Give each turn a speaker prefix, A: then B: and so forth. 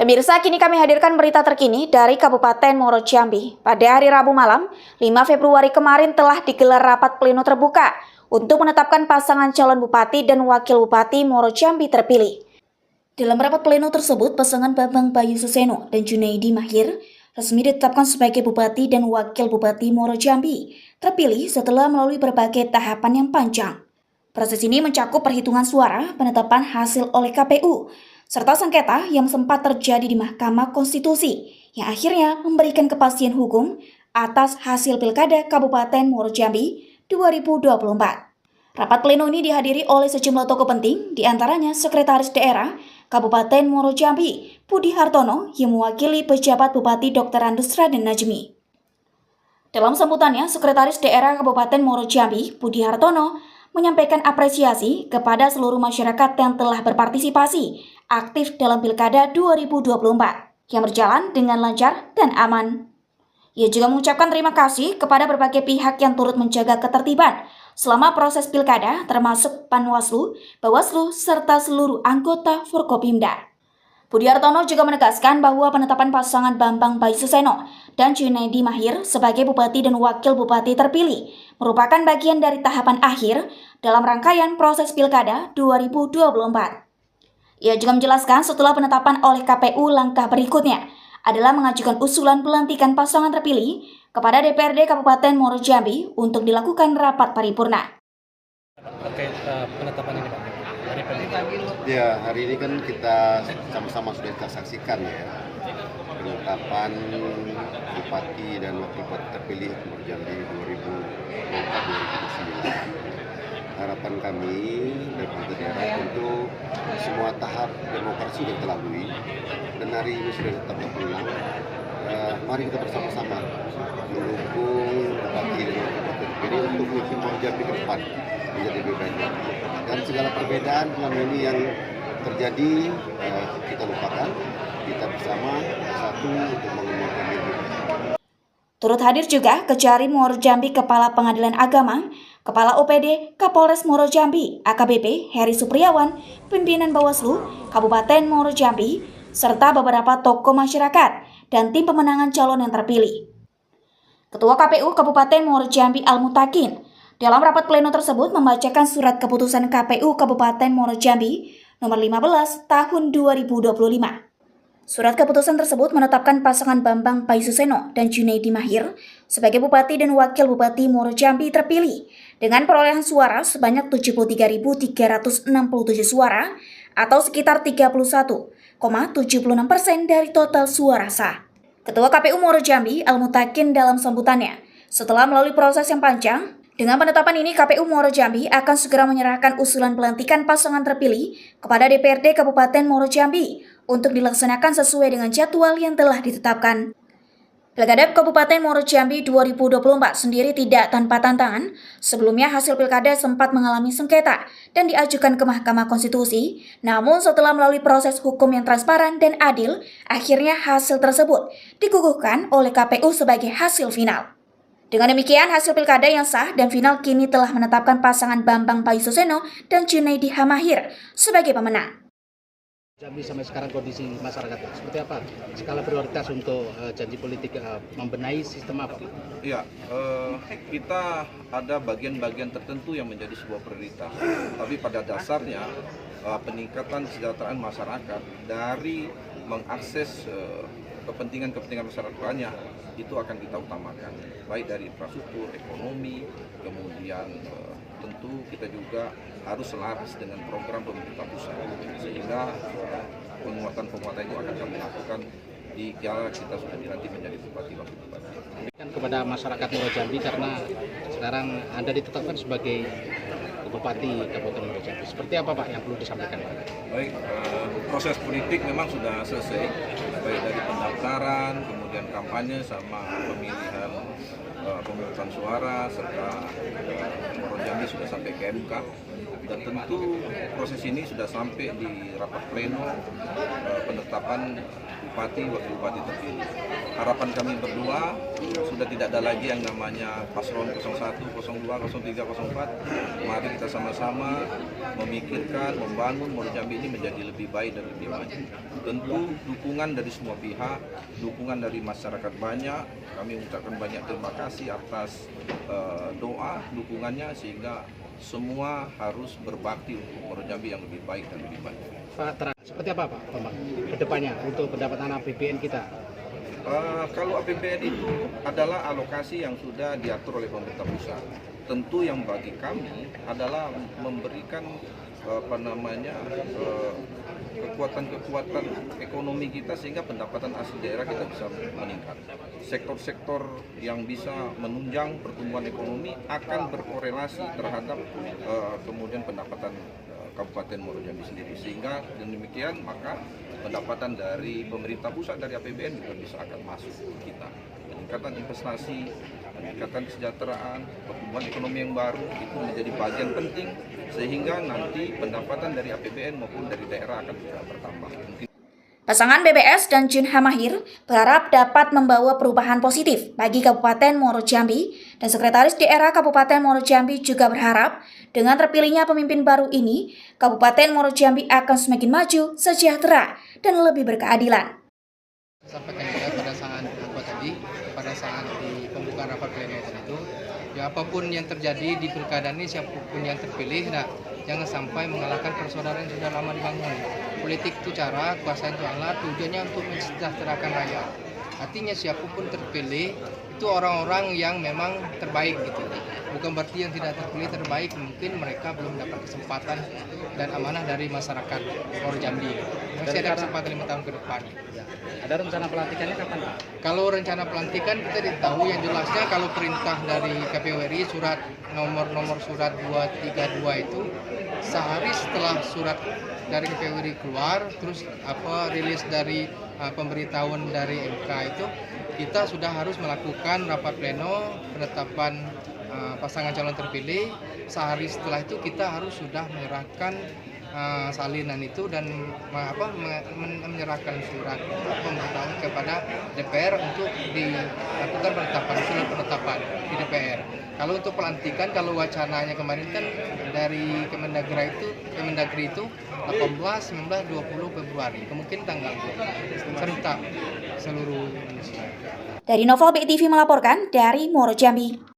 A: Pemirsa, kini kami hadirkan berita terkini dari Kabupaten Muaro Jambi. Pada hari Rabu malam, 5 Februari kemarin telah digelar rapat pleno terbuka untuk menetapkan pasangan calon bupati dan wakil bupati Muaro Jambi terpilih. Dalam rapat pleno tersebut, pasangan Bambang Bayu Suseno dan Junaidi Mahir resmi ditetapkan sebagai bupati dan wakil bupati Muaro Jambi, terpilih setelah melalui berbagai tahapan yang panjang. Proses ini mencakup perhitungan suara, penetapan hasil oleh KPU, serta sengketa yang sempat terjadi di Mahkamah Konstitusi yang akhirnya memberikan kepastian hukum atas hasil Pilkada Kabupaten Muaro Jambi 2024. Rapat pleno ini dihadiri oleh sejumlah tokoh penting, diantaranya Sekretaris Daerah Kabupaten Muaro Jambi, Budi Hartono, yang mewakili pejabat Bupati Dr. Andes Raden Najmi. Dalam sambutannya, Sekretaris Daerah Kabupaten Muaro Jambi, Budi Hartono, menyampaikan apresiasi kepada seluruh masyarakat yang telah berpartisipasi aktif dalam Pilkada 2024 yang berjalan dengan lancar dan aman. Ia juga mengucapkan terima kasih kepada berbagai pihak yang turut menjaga ketertiban selama proses Pilkada, termasuk Panwaslu, Bawaslu, serta seluruh anggota Forkopimda. Budi Hartono juga menegaskan bahwa penetapan pasangan Bambang Bayu Suseno dan Junaidi Mahir sebagai bupati dan wakil bupati terpilih merupakan bagian dari tahapan akhir dalam rangkaian proses Pilkada 2024. Ia juga menjelaskan setelah penetapan oleh KPU, langkah berikutnya adalah mengajukan usulan pelantikan pasangan terpilih kepada DPRD Kabupaten Muaro Jambi untuk dilakukan rapat paripurna.
B: Terkait penetapan ini, Pak, dari panitia.
C: Ya, hari ini kan kita sama-sama sudah kita saksikan ya penetapan bupati dan wakil bupati terpilih Muaro Jambi 2024-2029. Harapan kami dari pemerintah daerah tentu semua tahap demokrasi sudah kita lalui dan hari ini sudah ditetapkan pemenang. Mari kita bersama-sama mendukung bupati dan wakil bupati terpilih untuk memimpin Muaro Jambi ke depan menjadi lebih baik. Dan segala perbedaan selama ini yang terjadi kita lupakan, kita bersama satu untuk mengumpulkan diri.
A: Turut hadir juga Kejari Muaro Jambi Kepala Pengadilan Agama, Kepala OPD Kapolres Muaro Jambi AKBP Heri Supriyawan, pimpinan Bawaslu Kabupaten Muaro Jambi, serta beberapa tokoh masyarakat dan tim pemenangan calon yang terpilih. Ketua KPU Kabupaten Muaro Jambi Al-Mutakin dalam rapat pleno tersebut membacakan surat keputusan KPU Kabupaten Muaro Jambi nomor 15 tahun 2025. Surat keputusan tersebut menetapkan pasangan Bambang Bayu Suseno dan Junaidi Mahir sebagai Bupati dan Wakil Bupati Muaro Jambi terpilih dengan perolehan suara sebanyak 73.367 suara atau sekitar 31,76% dari total suara sah. Ketua KPU Muaro Jambi Al-Mutakin dalam sambutannya, setelah melalui proses yang panjang, dengan penetapan ini KPU Muaro Jambi akan segera menyerahkan usulan pelantikan pasangan terpilih kepada DPRD Kabupaten Muaro Jambi untuk dilaksanakan sesuai dengan jadwal yang telah ditetapkan. Pilkada Kabupaten Muaro Jambi 2024 sendiri tidak tanpa tantangan. Sebelumnya hasil pilkada sempat mengalami sengketa dan diajukan ke Mahkamah Konstitusi. Namun setelah melalui proses hukum yang transparan dan adil, akhirnya hasil tersebut dikukuhkan oleh KPU sebagai hasil final. Dengan demikian, hasil pilkada yang sah dan final kini telah menetapkan pasangan Bambang Bayu Suseno dan Junaidi Mahir sebagai pemenang.
B: Jambi sampai sekarang kondisi masyarakat seperti apa? Skala prioritas untuk janji politik membenahi sistem apa?
D: Ya, kita ada bagian-bagian tertentu yang menjadi sebuah prioritas. Tapi pada dasarnya peningkatan kesejahteraan masyarakat dari mengakses kepentingan-kepentingan masyarakat banyak itu akan kita utamakan, baik dari infrastruktur, ekonomi, kemudian tentu kita juga harus selaras dengan program pemerintah pusat, sehingga penguatan-penguatan itu akan kami lakukan di kala kita sudah dilantik menjadi bupati wakil bupati.
B: Kepada masyarakat Muaro Jambi karena sekarang Anda ditetapkan sebagai Bupati Kabupaten Muaro Jambi. Seperti apa Pak yang perlu disampaikan Pak?
D: Baik, proses politik memang sudah selesai, baik dari pendaftaran, kemudian kampanye sama pemilihan pemungutan suara, serta Muaro Jambi sudah sampai ke MK. Dan tentu proses ini sudah sampai di rapat pleno penetapan bupati, wakil bupati terpilih. Harapan kami berdua sudah tidak ada lagi yang namanya paslon 01, 02, 03, 04. Mari kita sama-sama memikirkan, membangun Muaro Jambi ini menjadi lebih baik dan lebih maju. Tentu dukungan dari semua pihak, dukungan dari masyarakat banyak. Kami mengucapkan banyak terima kasih atas doa, dukungannya, sehingga semua harus berbakti untuk Muaro Jambi yang lebih baik dan lebih maju.
B: Pak, seperti apa Pak Bambang kedepannya untuk pendapatan APBN kita?
D: Kalau APBN itu adalah alokasi yang sudah diatur oleh pemerintah pusat. Tentu yang bagi kami adalah memberikan kekuatan ekonomi kita sehingga pendapatan asli daerah kita bisa meningkat. Sektor-sektor yang bisa menunjang pertumbuhan ekonomi akan berkorelasi terhadap kemudian pendapatan Kabupaten Muaro Jambi sendiri, sehingga dengan demikian maka pendapatan dari pemerintah pusat dari APBN juga bisa akan masuk ke kita. Peningkatan investasi, peningkatan kesejahteraan, pertumbuhan ekonomi yang baru itu menjadi bagian penting sehingga nanti pendapatan dari APBN maupun dari daerah akan bisa bertambah.
A: Pasangan BBS dan Jun Hamahir berharap dapat membawa perubahan positif bagi Kabupaten Muaro Jambi, dan Sekretaris Daerah Kabupaten Muaro Jambi juga berharap dengan terpilihnya pemimpin baru ini, Kabupaten Muaro Jambi akan semakin maju, sejahtera, dan lebih berkeadilan.
E: Sampaikan juga pada saat tadi, pada saat di pembukaan rapat pleno itu, ya apapun yang terjadi di pilkada ini, siapapun yang terpilih, jangan sampai mengalahkan persaudaraan yang sudah lama dibangun. Politik itu cara, kuasa itu alat, tujuannya untuk mensejahterakan rakyat. Artinya siapapun terpilih itu orang-orang yang memang terbaik gitu. Bukan berarti yang tidak terpilih terbaik, mungkin mereka belum dapat kesempatan dan amanah dari masyarakat Muaro Jambi. Masih ada kesempatan 5 tahun ke depan.
B: Ada rencana pelantikannya kapan Pak?
E: Kalau rencana pelantikan kita ditahu yang jelasnya kalau perintah dari KPU RI surat nomor surat 232 itu sehari setelah surat dari KPU RI keluar, terus rilis dari pemberitahuan dari MK itu, kita sudah harus melakukan rapat pleno penetapan pasangan calon terpilih. Sehari setelah itu kita harus sudah menyerahkan salinan itu dan menyerahkan surat pemberitahuan kepada DPR untuk dilakukan surat penetapan di DPR. Kalau untuk pelantikan, kalau wacananya kemarin kan dari Kemendagri itu 18, 19, 20 Februari, kemungkinan tanggal serentak seluruh Indonesia.
A: Dari Novel BTV melaporkan dari Muaro Jambi.